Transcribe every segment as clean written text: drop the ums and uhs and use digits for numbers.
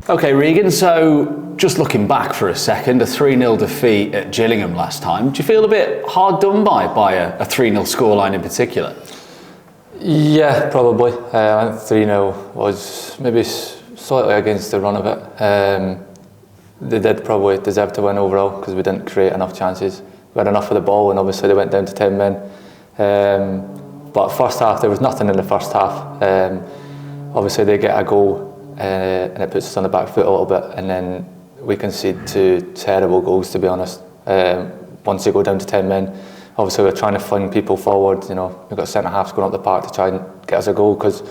Okay, Regan, so just looking back for a second, a 3-0 defeat at Gillingham last time. Do you feel a bit hard done by a 3-0 scoreline in particular? Yeah, probably. I think 3-0 was maybe slightly against the run of it. They did probably deserve to win overall because we didn't create enough chances. We had enough of the ball and obviously they went down to 10 men. But first half, there was nothing in the first half. Obviously they get a goal and it puts us on the back foot a little bit, and then we concede 2 terrible goals, to be honest. Once they go down to 10 men, obviously we're trying to fling people forward. You know, we've got centre halves going up the park to try and get us a goal because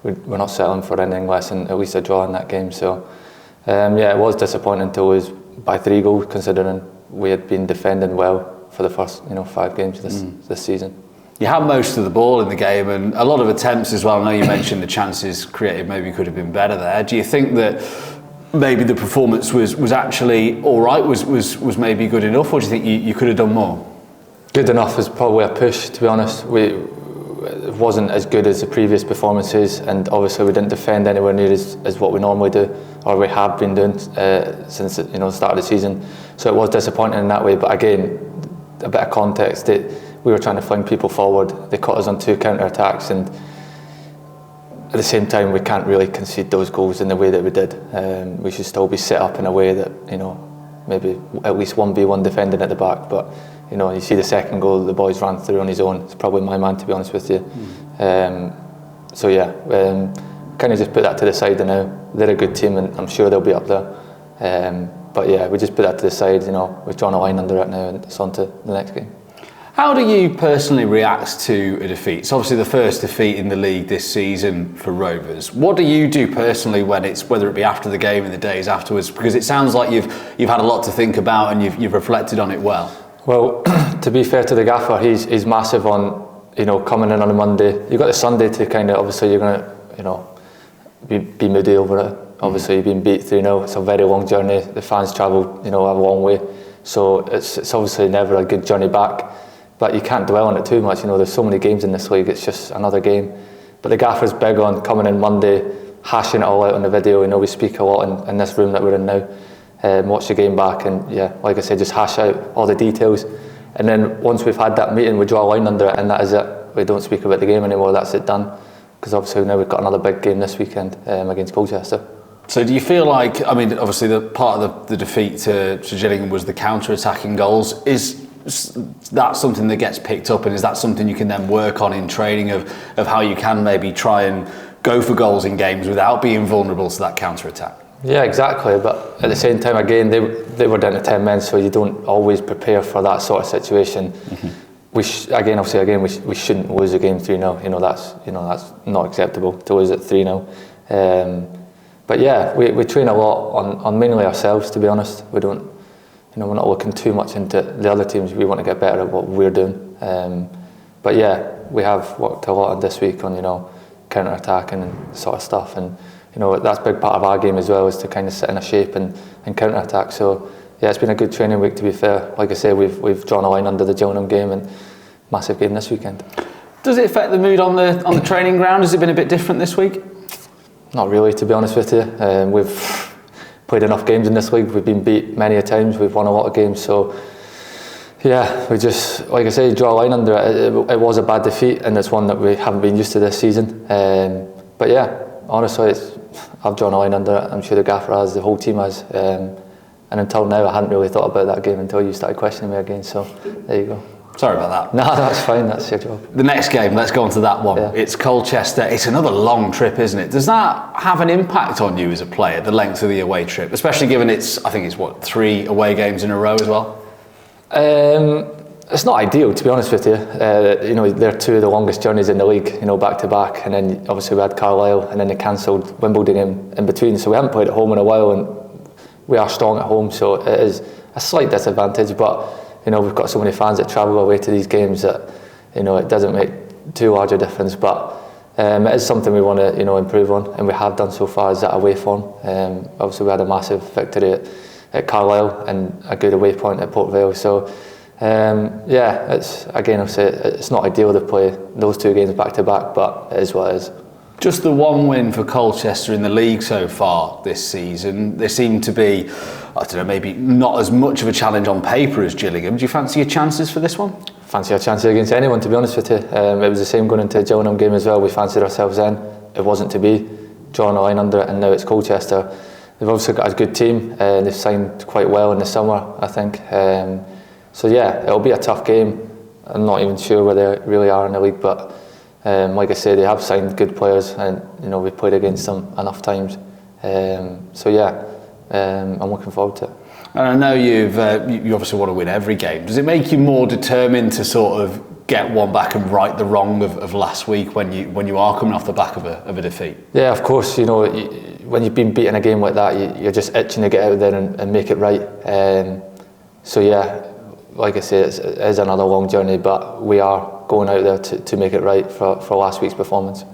we're not settling for anything less than at least a draw in that game. So yeah, it was disappointing until it was by 3 goals, considering we had been defending well for the first 5 games this season. You had most of the ball in the game and a lot of attempts as well. I know you mentioned the chances created maybe could have been better there. Do you think that maybe the performance was actually all right, was maybe good enough, or do you think you could have done more? Good enough is probably a push, to be honest. It wasn't as good as the previous performances, and obviously we didn't defend anywhere near as what we normally do, or we have been doing since the start of the season. So it was disappointing in that way, but again, a bit of context, we were trying to fling people forward. They caught us on 2 counter-attacks, and at the same time we can't really concede those goals in the way that we did. We should still be set up in a way that maybe at least 1v1 defending at the back, but you see the second goal the boys ran through on his own. It's probably my man, to be honest with you. So yeah, kind of just put that to the side now. They're a good team and I'm sure they'll be up there. But yeah, we just put that to the side. We've drawn a line under it now and it's on to the next game. How do you personally react to a defeat? It's obviously the first defeat in the league this season for Rovers. What do you do personally when whether it be after the game and the days afterwards? Because it sounds like you've had a lot to think about and you've reflected on it well. Well, to be fair to the gaffer, he's massive on coming in on a Monday. You've got the Sunday to kind of, obviously you're going to be moody over it. Obviously you've been beat 3-0. It's a very long journey. The fans travel a long way, so it's obviously never a good journey back. But you can't dwell on it too much. There's so many games in this league, it's just another game. But the gaffer's big on coming in Monday, hashing it all out on the video. We speak a lot in this room that we're in now. Watch the game back and yeah, like I said, just hash out all the details. And then once we've had that meeting, we draw a line under it and that is it. We don't speak about the game anymore, that's it done. Because obviously now we've got another big game this weekend against Colchester. So do you feel like, obviously the part of the defeat to Gillingham was the counter-attacking goals. Is that something that gets picked up, and is that something you can then work on in training of how you can maybe try and go for goals in games without being vulnerable to that counter-attack? Yeah, exactly, but at the same time, again, they were down to 10 men, so you don't always prepare for that sort of situation. We shouldn't lose a game 3-0. That's not acceptable to lose at 3-0. But yeah, we train a lot on mainly ourselves, to be honest. We don't. We're not looking too much into the other teams. We want to get better at what we're doing. But yeah, we have worked a lot on this week on counter-attacking and sort of stuff, and that's a big part of our game as well, is to kind of sit in a shape and counter-attack. So yeah, it's been a good training week, to be fair. Like I say, we've drawn a line under the Gillingham game, and massive game this weekend. Does it affect the mood on the training ground? Has it been a bit different this week? Not really, to be honest with you. We've played enough games in this league. We've been beat many a times. We've won a lot of games. So yeah, we just, like I say, draw a line under it. It was a bad defeat, and it's one that we haven't been used to this season. But yeah, honestly, I've drawn a line under it. I'm sure the gaffer has, the whole team has. And until now, I hadn't really thought about that game until you started questioning me again. So there you go. Sorry about that. No, that's fine, that's your job. The next game, let's go on to that one. Yeah. It's Colchester. It's another long trip, isn't it? Does that have an impact on you as a player, the length of the away trip? Especially given I think it's 3 away games in a row as well? It's not ideal, to be honest with you. They're 2 of the longest journeys in the league, back to back. And then obviously we had Carlisle, and then they cancelled Wimbledon game in between. So we haven't played at home in a while, and we are strong at home. So it is a slight disadvantage, but we've got so many fans that travel away to these games that it doesn't make too large a difference, but it is something we want to improve on, and we have done so far, is that away form. Obviously we had a massive victory at Carlisle and a good away point at Port Vale, so yeah, it's not ideal to play those 2 games back to back, but it is what it is. Just the one win for Colchester in the league so far this season. They seem to be, I don't know, maybe not as much of a challenge on paper as Gillingham. Do you fancy your chances for this one? Fancy our chances against anyone, to be honest with you. It was the same going into the Gillingham game as well. We fancied ourselves in. It wasn't to be. Drawing a line under it, and now it's Colchester. They've obviously got a good team. They've signed quite well in the summer, I think. So yeah, it'll be a tough game. I'm not even sure where they really are in the league, but like I say, they have signed good players, and we've played against them enough times. So yeah, I'm looking forward to it. And I know you obviously want to win every game. Does it make you more determined to sort of get one back and right the wrong of last week when you are coming off the back of a defeat? Yeah, of course. When you've been beaten a game like that, you're just itching to get out there and make it right. So yeah, like I say, it is another long journey, but we are going out there to make it right for last week's performance.